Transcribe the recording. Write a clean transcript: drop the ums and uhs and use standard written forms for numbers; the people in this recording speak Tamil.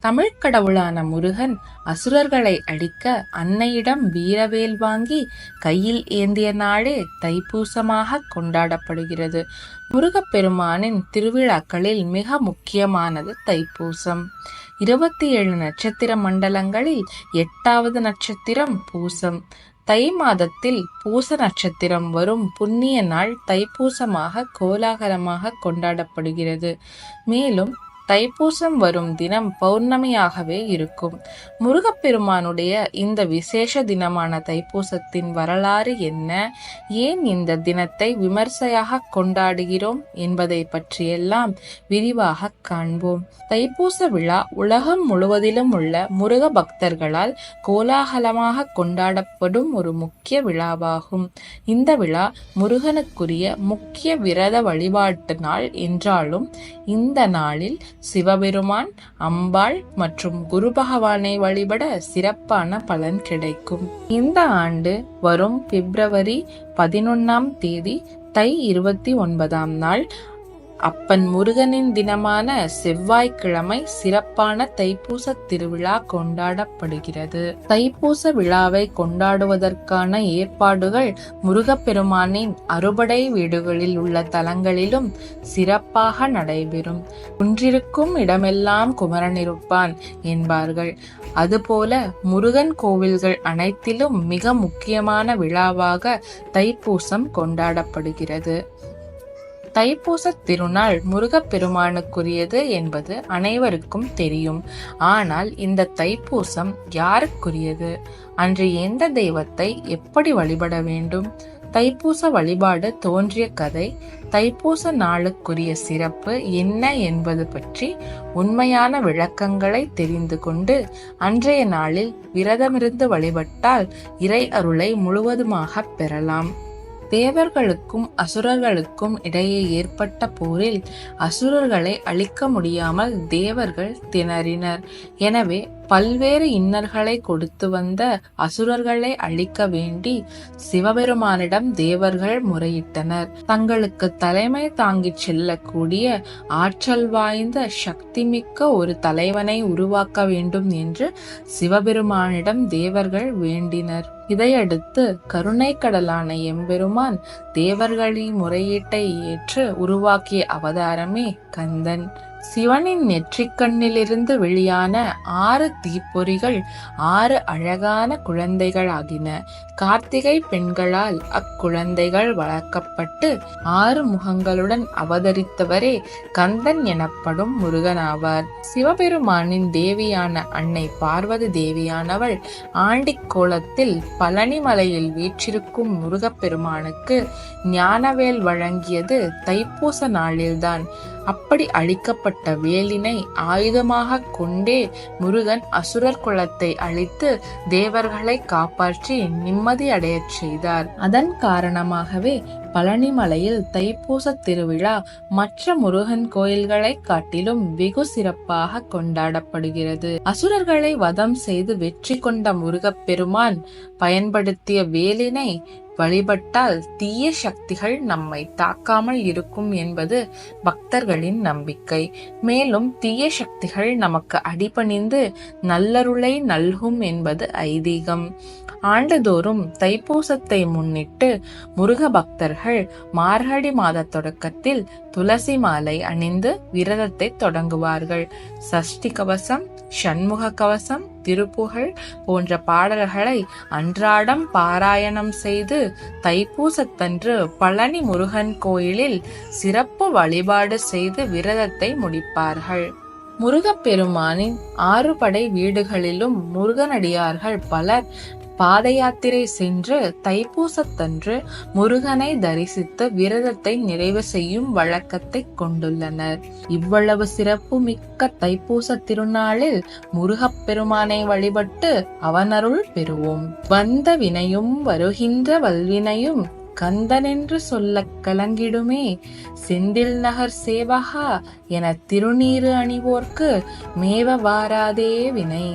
தமிழ்க் கடவுளான முருகன் அசுரர்களை அழிக்க அன்னையிடம் வீரவேல் வாங்கி கையில் ஏந்திய நாளே தைப்பூசமாக கொண்டாடப்படுகிறது. முருகப்பெருமானின் திருவிழாக்களில் மிக முக்கியமானது தைப்பூசம். 27 நட்சத்திர மண்டலங்களில் 8வது நட்சத்திரம் பூசம். தை மாதத்தில் பூச நட்சத்திரம் வரும் புண்ணிய நாள் தைப்பூசமாக கோலாகலமாக கொண்டாடப்படுகிறது. மேலும் தைப்பூசம் வரும் தினம் பௌர்ணமியாகவே இருக்கும். முருகப்பெருமானுடைய இந்த விசேஷ தினமான தைப்பூசத்தின் வரலாறு என்ன, ஏன் இந்த தினத்தை விமர்சையாக கொண்டாடுகிறோம் என்பதை பற்றியெல்லாம் விரிவாக காண்போம். தைப்பூச விழா உலகம் முழுவதிலும் உள்ள முருக பக்தர்களால் கோலாகலமாக கொண்டாடப்படும் ஒரு முக்கிய விழாவாகும். இந்த விழா முருகனுக்குரிய முக்கிய விரத வழிபாட்டு நாள் என்றாலும் இந்த நாளில் சிவபெருமான், அம்பாள் மற்றும் குரு பகவானை வழிபட சிறப்பான பலன் கிடைக்கும். இந்த ஆண்டு வரும் பிப்ரவரி 11ஆம் தேதி தை 29ஆம் நாள் அப்பன் முருகனின் தினமான செவ்வாய்க்கிழமை சிறப்பான தைப்பூச திருவிழா கொண்டாடப்படுகிறது. தைப்பூச விழாவை கொண்டாடுவதற்கான ஏற்பாடுகள் முருகப்பெருமானின் அறுபடை வீடுகளில் உள்ள தலங்களிலும் சிறப்பாக நடைபெறும். குன்றிருக்கும் இடமெல்லாம் குமரன் இருப்பான் என்பார்கள். அதுபோல முருகன் கோவில்கள் அனைத்திலும் மிக முக்கியமான விழாவாக தைப்பூசம் கொண்டாடப்படுகிறது. தைப்பூச திருநாள் முருகப்பெருமானுக்குரியது என்பது அனைவருக்கும் தெரியும். ஆனால் இந்த தைப்பூசம் யாருக்குரியது? அன்று எந்த தெய்வத்தை எப்படி வழிபட வேண்டும்? தைப்பூச வழிபாடு தோன்றிய கதை, தைப்பூச நாளுக்குரிய சிறப்பு என்ன என்பது பற்றி உண்மையான விளக்கங்களை தெரிந்து கொண்டு அன்றைய நாளில் விரதமிருந்து வழிபட்டால் இறை அருளை முழுவதுமாக பெறலாம். தேவர்களுக்கும் அசுரர்களுக்கும் இடையே ஏற்பட்ட போரில் அசுரர்களை அழிக்க முடியாமல் தேவர்கள் திணறினர். எனவே பல்வேறு இன்னல்களை கொடுத்து வந்த அசுரர்களை அழிக்க வேண்டி சிவபெருமானிடம் தேவர்கள் முறையிட்டனர். தங்களுக்கு தலைமை தாங்கிச் செல்லக்கூடிய ஆற்றல் வாய்ந்த சக்திமிக்க ஒரு தலைவனை உருவாக்க வேண்டும் என்று சிவபெருமானிடம் தேவர்கள் வேண்டினர். இதையடுத்து கருணை கடலான எம்பெருமான் தேவர்களின் முறையீட்டை ஏற்று உருவாக்கிய அவதாரமே கந்தன். சிவனின் நெற்றிக்கண்ணிலிருந்து வெளியான 6 தீப்பொறிகள் 6 அழகான குழந்தைகளாகின. கார்த்திகை பெண்களால் அக்குழந்தைகள் வளர்க்கப்பட்டு 6 முகங்களுடன் அவதரித்தவரே கந்தன் எனப்படும் முருகனாவார். சிவபெருமானின் தேவியான அன்னை பார்வதி தேவியானவள் ஆண்டிக் கோலத்தில் பழனி மலையில் வீற்றிருக்கும் முருகப்பெருமானுக்கு ஞானவேல் வழங்கியது தைப்பூச நாளில்தான். அப்படி அழிக்கப்பட்ட வேலினை ஆயுதமாக கொண்டே முருகன் அசுரர் குலத்தை அழித்து தேவர்களை காப்பாற்றி நிம்மதி அடையச் செய்தார். அதன் காரணமாகவே பழனி மலையில் தைப்பூச திருவிழா மற்ற முருகன் கோயில்களை காட்டிலும் வெகு சிறப்பாக கொண்டாடப்படுகிறது. அசுரர்களை வதம் செய்து வெற்றி கொண்ட முருகப்பெருமான் பயன்படுத்திய வேலினை வழிபட்டால் தீய சக்திகள் நம்மை தாக்காமல் இருக்கும் என்பது பக்தர்களின் நம்பிக்கை. மேலும் தீய சக்திகள் நமக்கு அடிபணிந்து நல்லருளை நல்கும் என்பது ஐதீகம். ஆண்டுதோறும் தைப்பூசத்தை முன்னிட்டு முருக பக்தர்கள் மார்கழி மாத தொடக்கத்தில் துளசி மாலை அணிந்து விரதத்தை தொடங்குவார்கள். சஷ்டி கவசம், சண்முக கவசம், திருப்புகழ் போன்ற பாடல்களை அன்றாடம் பாராயணம் செய்து தைப்பூசத்தன்று பழனி முருகன் கோயிலில் சிறப்பு வழிபாடு செய்து விரதத்தை முடிப்பார்கள். முருகப்பெருமானின் 6 படை வீடுகளிலும் முருகனடியார்கள் பலர் பாத யாத்திரை சென்று தைப்பூசத்தன்று முருகனை தரிசித்து விரதத்தை நிறைவு செய்யும் வழக்கத்தை கொண்டுள்ளனர். இவ்வளவு சிறப்பு மிக்க தைப்பூச திருநாளில் முருகப்பெருமானை வழிபட்டு அவனருள் பெறுவோம். வந்த வினையும் வருகின்ற வல்வினையும் கந்தனென்று சொல்ல கலங்கிடுமே, செந்தில் நகர் சேவகா என திருநீறு அணிவோர்க்கு மேவ வாராதே வினை.